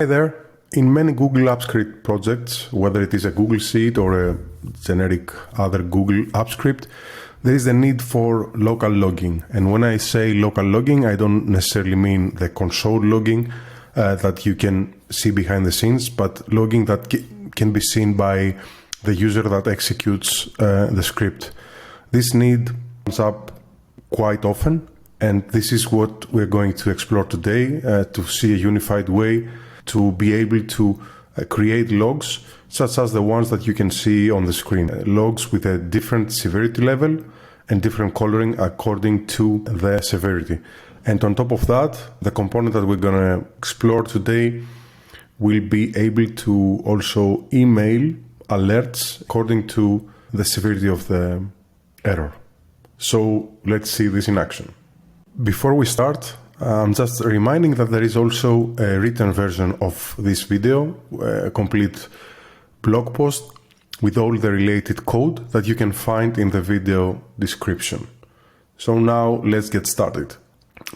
Hi there. In many Google Apps script projects, whether it is a Google Sheet or a generic other Google Apps script, there is a need for local logging. And when I say local logging, I don't necessarily mean the console logging that you can see behind the scenes, but logging that can be seen by the user that executes the script. This need comes up quite often, and this is what we're going to explore today to see a unified way to be able to create logs such as the ones that you can see on the screen. Logs with a different severity level and different coloring according to the severity. And on top of that, the component that we're going to explore today will be able to also email alerts according to the severity of the error. So let's see this in action. Before we start, I'm just reminding that there is also a written version of this video, a complete blog post with all the related code that you can find in the video description. So now let's get started.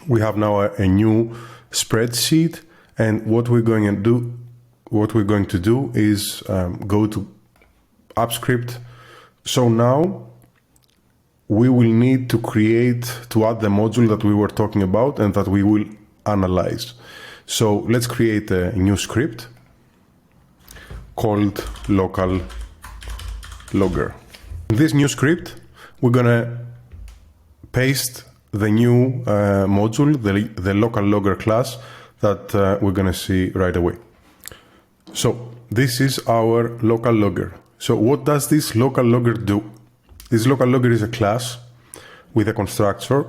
We have now a new spreadsheet, and what we're going to do is go to AppScript. So now we will need to add the module that we were talking about and that we will analyze. So let's create a new script called LocalLogger. In this new script, we're gonna paste the new module, the LocalLogger class that we're gonna see right away. So this is our LocalLogger. So what does this LocalLogger do? This LocalLogger is a class with a constructor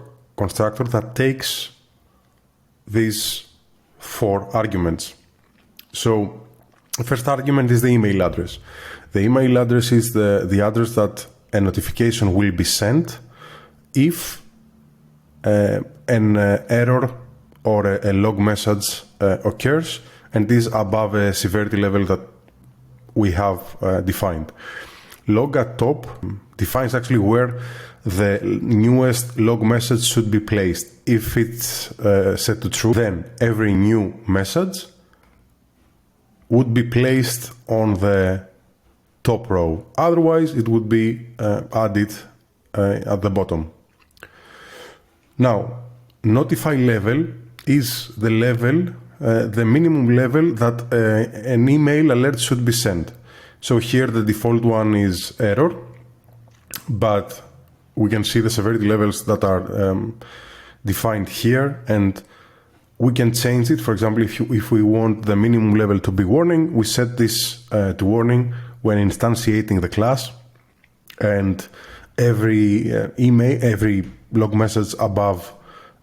that takes these 4 arguments. So the first argument is the email address. The email address is the address that a notification will be sent if an error or a log message occurs and is above a severity level that we have defined. Log at top defines actually where the newest log message should be placed. If it's set to true, then every new message would be placed on the top row. Otherwise, it would be added at the bottom. Now, notify level is the level, the minimum level that an email alert should be sent. So here the default one is error, but we can see the severity levels that are defined here, and we can change it. For example, if we want the minimum level to be warning, we set this to warning when instantiating the class, and every every log message above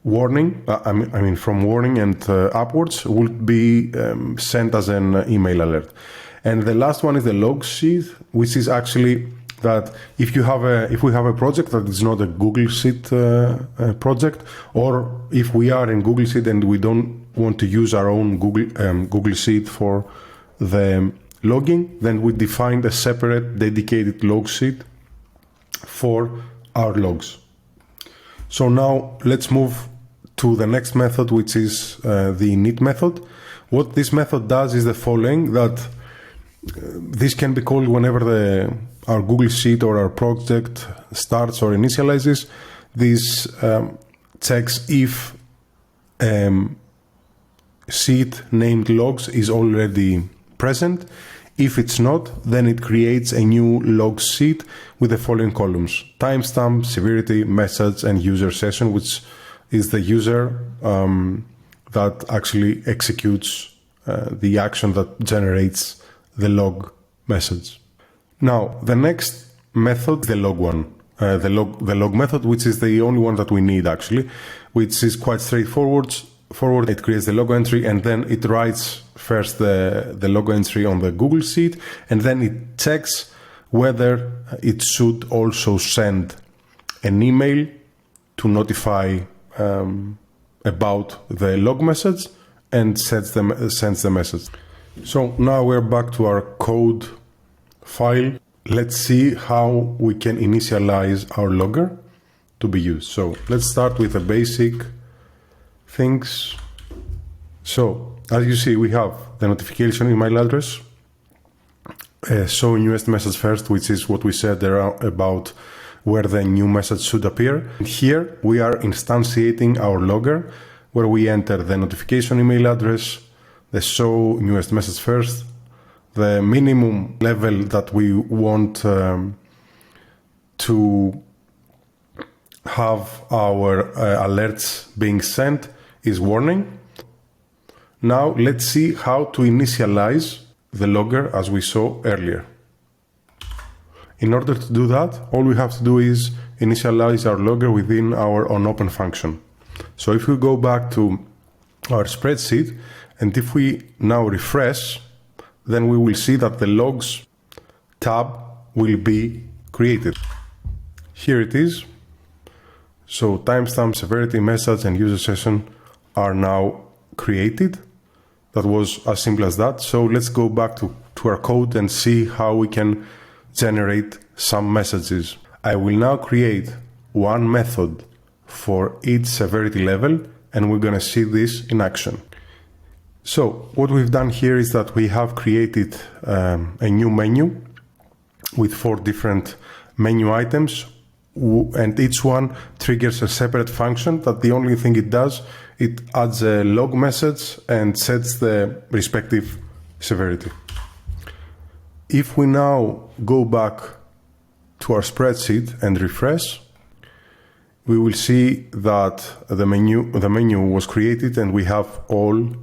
warning, I mean from warning and upwards, will be sent as an email alert. And the last one is the log sheet, which is actually that if we have a project that is not a Google Sheet project, or if we are in Google Sheet and we don't want to use our own Google Sheet for the logging, then we define a separate dedicated log sheet for our logs. So now let's move to the next method, which is the init method. What this method does is the following, that this can be called whenever our Google Sheet or our project starts or initializes. This checks if sheet named logs is already present. If it's not, then it creates a new log sheet with the following columns: timestamp, severity, message, and user session, which is the user that actually executes the action that generates the log message. Now, the next method, the log one, the log method, which is the only one that we need actually, which is quite straightforward. It creates the log entry, and then it writes first the log entry on the Google Sheet, and then it checks whether it should also send an email to notify about the log message, and sends the message. So now we're back to our code file. Let's see how we can initialize our logger to be used. So let's start with the basic things. So As you see, we have the notification email address, show newest message first, which is what we said there about where the new message should appear. And here we are instantiating our logger, where we enter the notification email address, the show newest message first, the minimum level that we want to have our alerts being sent is warning. Now let's see how to initialize the logger as we saw earlier. In order to do that, all we have to do is initialize our logger within our onOpen function. So if we go back to our spreadsheet, and if we now refresh, then we will see that the logs tab will be created. Here it is. So timestamp, severity, message, and user session are now created. That was as simple as that. So let's go back to our code and see how we can generate some messages. I will now create one method for each severity level, and we're going to see this in action. So what we've done here is that we have created a new menu with 4 different menu items, and each one triggers a separate function that the only thing it does, it adds a log message and sets the respective severity. If we now go back to our spreadsheet and refresh, we will see that the menu was created and we have all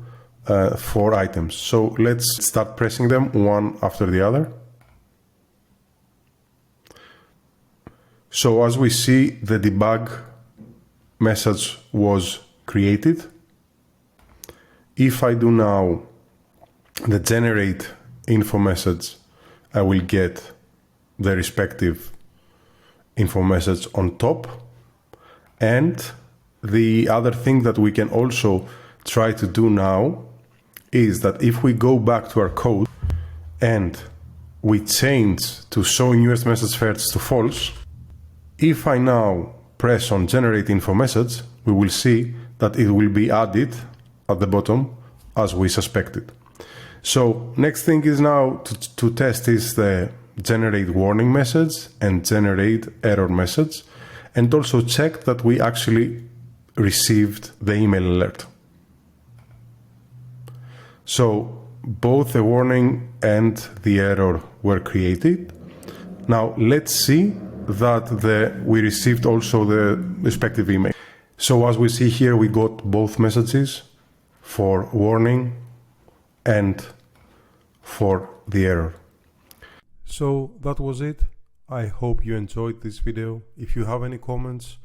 4 items. So let's start pressing them one after the other. So as we see, the debug message was created. If I do now the generate info message, I will get the respective info message on top. And the other thing that we can also try to do now is that if we go back to our code and we change to show newest message first to false, if I now press on generate info message, we will see that it will be added at the bottom as we suspected. So next thing is now to test is the generate warning message and generate error message, and also check that we actually received the email alert. So both the warning and the error were created. Now let's see that we received also the respective email. So as we see here, we got both messages for warning and for the error. So that was it. I hope you enjoyed this video. If you have any comments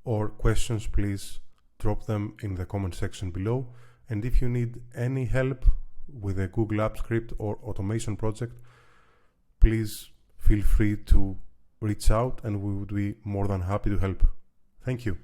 or questions, please drop them in the comment section below. And if you need any help with a Google Apps script or automation project, please feel free to reach out and we would be more than happy to help. Thank you.